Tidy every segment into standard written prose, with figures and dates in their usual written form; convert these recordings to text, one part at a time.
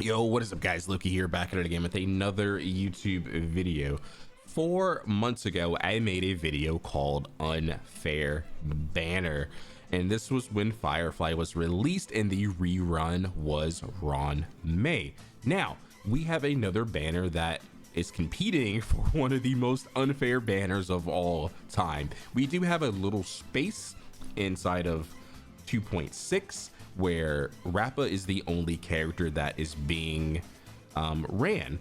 Yo, what is up guys? Loki here, back at it again with another YouTube video. 4 months ago, I made a video called Unfair Banner, and this was when Firefly was released and the rerun was Ron May. Now, we have another banner that is competing for one of the most unfair banners of all time. We do have a little space inside of 2.6 where Rappa is the only character that is being ran.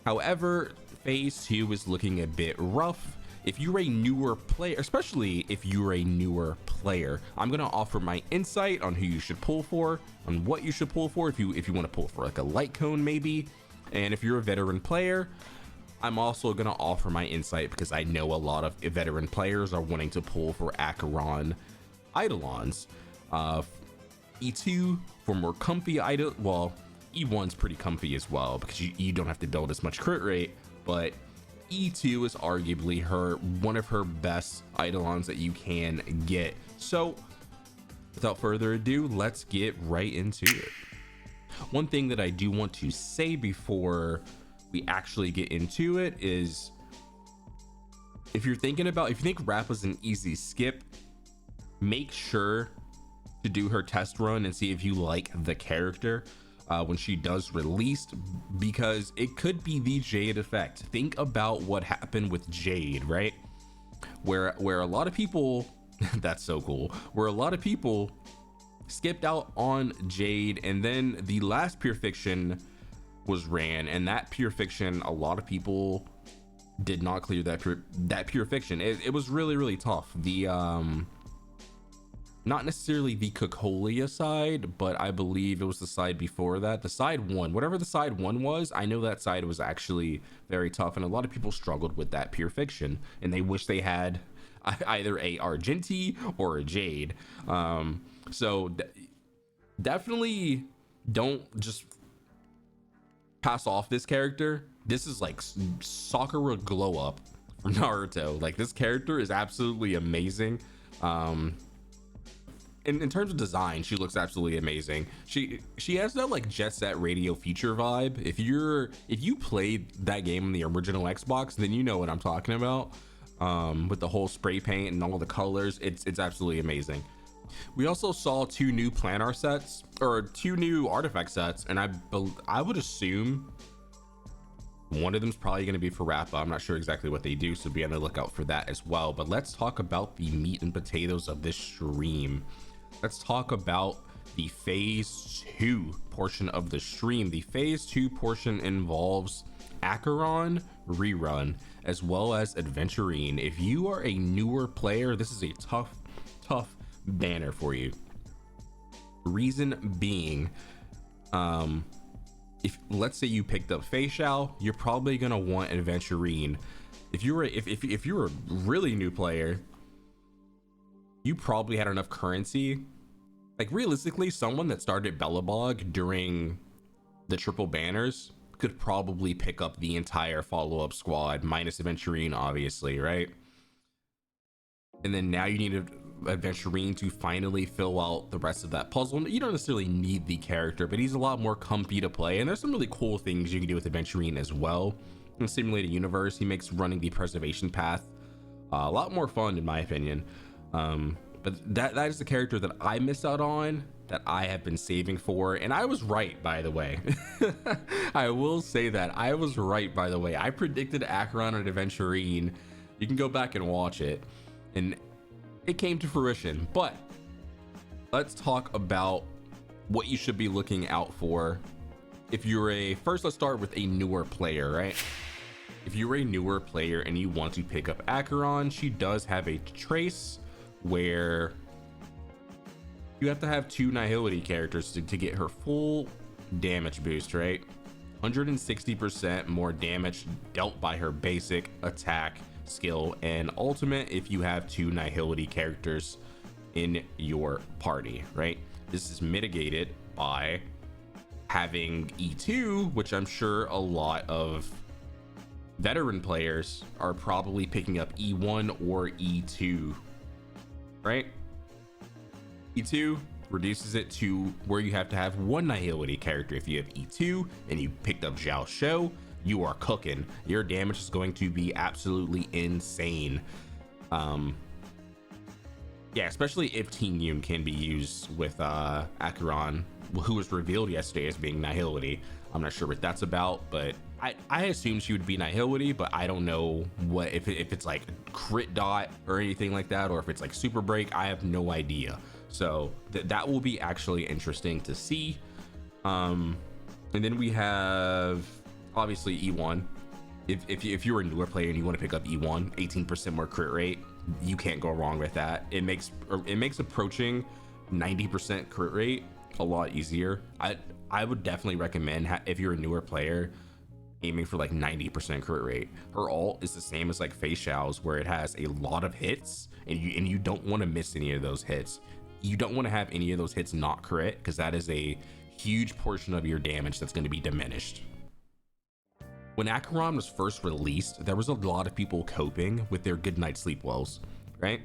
However, phase 2 is looking a bit rough. If you're a newer player, especially if you're a newer player, I'm gonna offer my insight on who you should pull for, on what you should pull for if you want to pull for like a light cone maybe. And if you're a veteran player, I'm also gonna offer my insight because I know a lot of veteran players are wanting to pull for Acheron Eidolons. E2 for more comfy idol. Well, E1's pretty comfy as well because you don't have to build as much crit rate, but E2 is arguably one of her best Eidolons that you can get. So without further ado, let's get right into it. One thing that I do want to say before we actually get into it is if you think Rappa's an easy skip, make sure to do her test run and see if you like the character when she does release, because it could be the Jade effect. Think about what happened with Jade, right? Where a lot of people that's so cool, where a lot of people skipped out on Jade, and then the last Pure Fiction was ran, and that Pure Fiction, a lot of people did not clear that Pure Fiction. It was really tough. The not necessarily the Cocolia side, but I believe it was the side before that, the side one, whatever the side one was. I know that side was actually very tough, and a lot of people struggled with that Pure Fiction, and they wish they had either a Argenti or a Jade. So definitely don't just pass off this character. This is like Sakura glow up from Naruto. Like, this character is absolutely amazing. In terms of design, she looks absolutely amazing. She has that like Jet Set Radio feature vibe. If you played that game on the original Xbox, then you know what I'm talking about. With the whole spray paint and all the colors, it's absolutely amazing. We also saw 2 new planar sets, or 2 new artifact sets, and I would assume one of them is probably going to be for Rappa. I'm not sure exactly what they do, so be on the lookout for that as well. But let's talk about the meat and potatoes of this stream. Let's talk about the phase 2 portion of the stream. The phase 2 portion involves Acheron rerun as well as Adventurine. If you are a newer player, this is a tough banner for you. Reason being, if let's say you picked up Facial, you're probably gonna want Adventurine. If you're a really new player, you probably had enough currency. Like, realistically, someone that started Belobog during the triple banners could probably pick up the entire follow-up squad minus Adventurine, obviously, right? And then now you need Adventurine to finally fill out the rest of that puzzle. You don't necessarily need the character, but he's a lot more comfy to play, and there's some really cool things you can do with Adventurine as well. In Simulated Universe, he makes running the preservation path a lot more fun, in my opinion. But that is the character that I missed out on, that I have been saving for, and I was right, by the way. I will say that I was right, by the way. I predicted Acheron and Adventurine. You can go back and watch it, and it came to fruition. But let's talk about what you should be looking out for if you're first, let's start with a newer player, right? If you're a newer player and you want to pick up Acheron, she does have a trace where you have to have 2 Nihility characters to get her full damage boost, right? 160% more damage dealt by her basic attack, skill, and ultimate if you have 2 Nihility characters in your party, right? This is mitigated by having E2, which I'm sure a lot of veteran players are probably picking up E1 or E2, right? E2 reduces it to where you have to have one Nihility character. If you have E2 and you picked up Zhao Shou, you are cooking. Your damage is going to be absolutely insane. Yeah, especially if Teen Yun can be used with Acheron, who was revealed yesterday as being Nihility. I'm not sure what that's about, but I assume she would be Nihility, but I don't know what if it's like crit dot or anything like that, or if it's like super break. I have no idea. So that will be actually interesting to see. And then we have obviously E1. If you're a newer player and you want to pick up E1, 18% more crit rate, you can't go wrong with that. It makes approaching 90% crit rate a lot easier. I would definitely recommend, if you're a newer player, aiming for like 90% crit rate. Her ult is the same as like Fei Xiao's, where it has a lot of hits, and you don't want to miss any of those hits. You don't want to have any of those hits not crit, because that is a huge portion of your damage that's going to be diminished. When Acheron was first released, there was a lot of people coping with their good night sleep wells, right?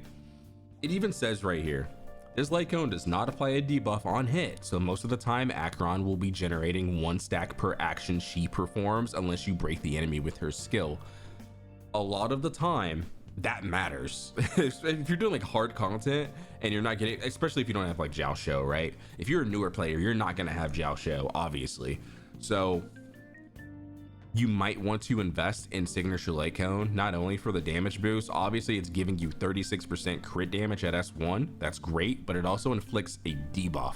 It even says right here, this light cone does not apply a debuff on hit, so most of the time Acheron will be generating 1 stack per action she performs unless you break the enemy with her skill. A lot of the time, that matters. If you're doing like hard content and you're not getting, especially if you don't have like Zhao Shou, right? If you're a newer player, you're not gonna have Zhao Shou, obviously. So you might want to invest in Signature Light Cone, not only for the damage boost. Obviously it's giving you 36% crit damage at S1, that's great, but it also inflicts a debuff.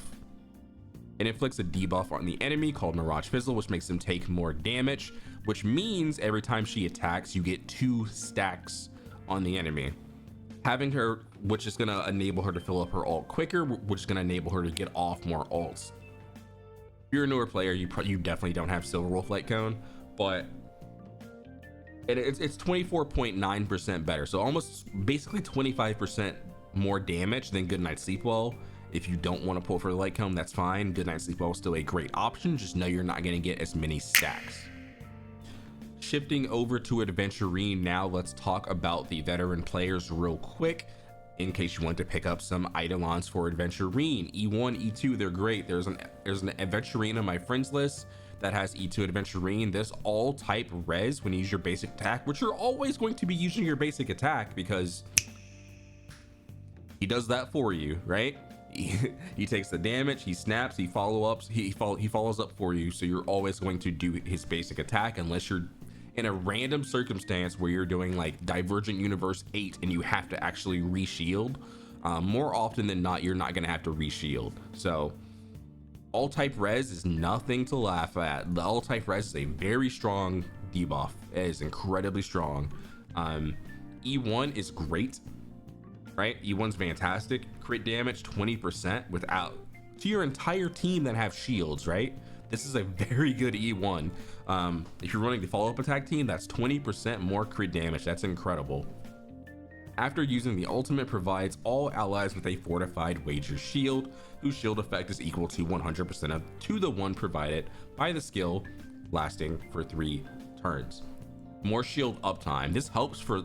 It inflicts a debuff on the enemy called Mirage Fizzle, which makes them take more damage, which means every time she attacks, you get 2 stacks on the enemy. Having her, which is gonna enable her to fill up her ult quicker, which is gonna enable her to get off more ults. If you're a newer player, you definitely don't have Silver Wolf Light Cone, but it's 24.9% better, so almost basically 25% more damage than Goodnight Sleepwell. If you don't want to pull for the Light Cone, that's fine. Goodnight Sleepwell is still a great option, just know you're not going to get as many stacks. Shifting over to Adventurine now, let's talk about the veteran players real quick, in case you want to pick up some Eidolons for Adventurine. E1, E2, they're great. There's an Adventurine on my friends list that has E2 Adventurine. This all type res when you use your basic attack, which you're always going to be using your basic attack because he does that for you, right? He takes the damage, he snaps, he follows up for you, so you're always going to do his basic attack unless you're in a random circumstance where you're doing like Divergent Universe 8 and you have to actually reshield. More often than not, you're not going to have to reshield. So all type res is nothing to laugh at. The all type res is a very strong debuff. It is incredibly strong. E1 is great, right? E1's fantastic. Crit damage 20% without to your entire team that have shields, right? This is a very good E1. If you're running the follow-up attack team, that's 20% more crit damage. That's incredible. After using the ultimate, provides all allies with a fortified wager shield, whose shield effect is equal to 100% to the one provided by the skill, lasting for 3 turns. More shield uptime. This helps for,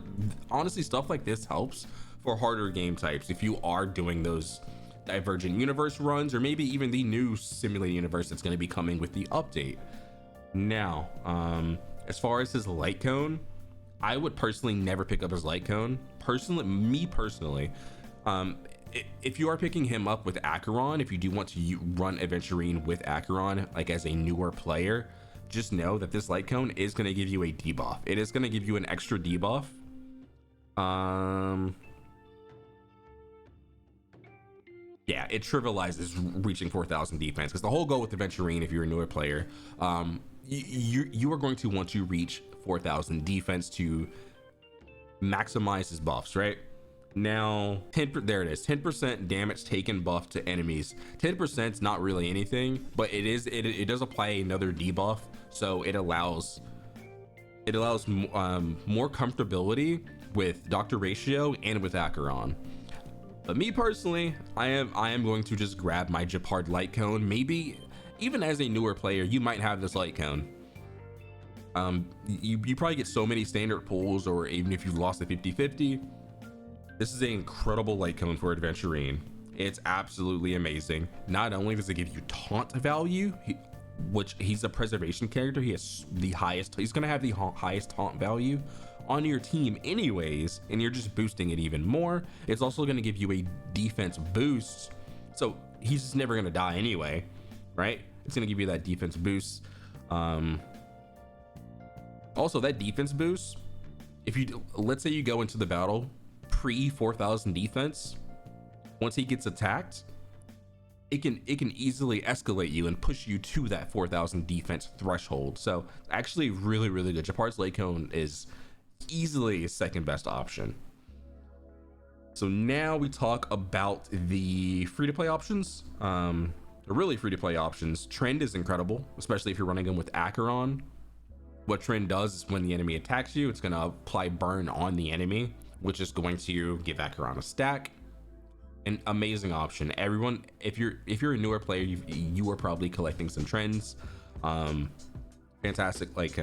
honestly, stuff like this helps for harder game types. If you are doing those Divergent Universe runs, or maybe even the new Simulated Universe that's going to be coming with the update. Now, as far as his Light Cone, I would personally never pick up his Light Cone. Me personally, if you are picking him up with Acheron, if you do want to run Adventurine with Acheron, like as a newer player, just know that this Light Cone is going to give you a debuff. It is going to give you an extra debuff. Yeah, it trivializes reaching 4,000 defense, because the whole goal with Adventurine, if you're a newer player, you are going to want to reach 4,000 defense to maximize his buffs, right? Now, there it is, 10% damage taken buff to enemies. 10% is not really anything, but it does apply another debuff, so it allows more comfortability with Dr. Ratio and with Acheron. But me personally, I am going to just grab my Japard Light Cone. Maybe even as a newer player, you might have this Light Cone. You probably get so many standard pulls, or even if you've lost a 50-50, this is an incredible Light Cone for Adventurine. It's absolutely amazing. Not only does it give you taunt value, which he's a preservation character, he has the highest, he's gonna have the highest taunt value on your team anyways, and you're just boosting it even more. It's also gonna give you a defense boost, so he's just never gonna die anyway, right? It's gonna give you that defense boost. Also, that defense boost, if you, let's say you go into the battle pre 4,000 defense, once he gets attacked, it can easily escalate you and push you to that 4,000 defense threshold. So actually really good. Japar's Lake Cone is easily his second best option. So now we talk about the free-to-play options. The really free-to-play options. Trend is incredible, especially if you're running them with Acheron. What Trend does is when the enemy attacks you, it's going to apply burn on the enemy, which is going to give Acheron a stack. An amazing option. Everyone, if you're a newer player, you are probably collecting some trends. Fantastic. Like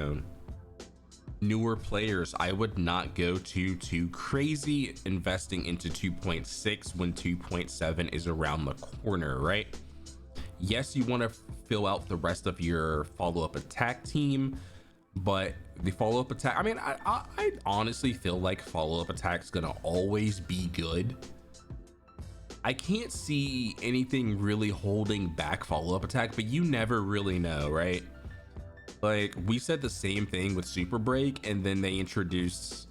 newer players, I would not go too crazy investing into 2.6 when 2.7 is around the corner, right? Yes, you want to fill out the rest of your follow-up attack team, but the follow-up attack, I mean, I honestly feel like follow-up attack is gonna always be good. I can't see anything really holding back follow-up attack, but you never really know, right? Like, we said the same thing with Super Break, and then they introduced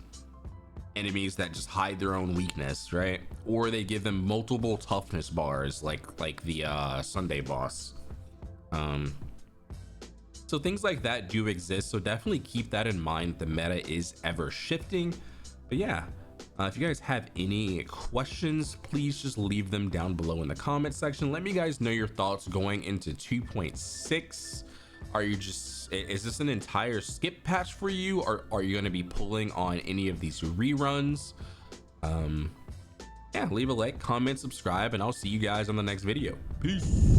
enemies that just hide their own weakness, right? Or they give them multiple toughness bars, like the Sunday boss. So things like that do exist, so definitely keep that in mind. The meta is ever shifting. But yeah, if you guys have any questions, please just leave them down below in the comment section. Let me guys know your thoughts going into 2.6. Are you just, is this an entire skip patch for you, or are you going to be pulling on any of these reruns? Yeah, leave a like, comment, subscribe, and I'll see you guys on the next video. Peace.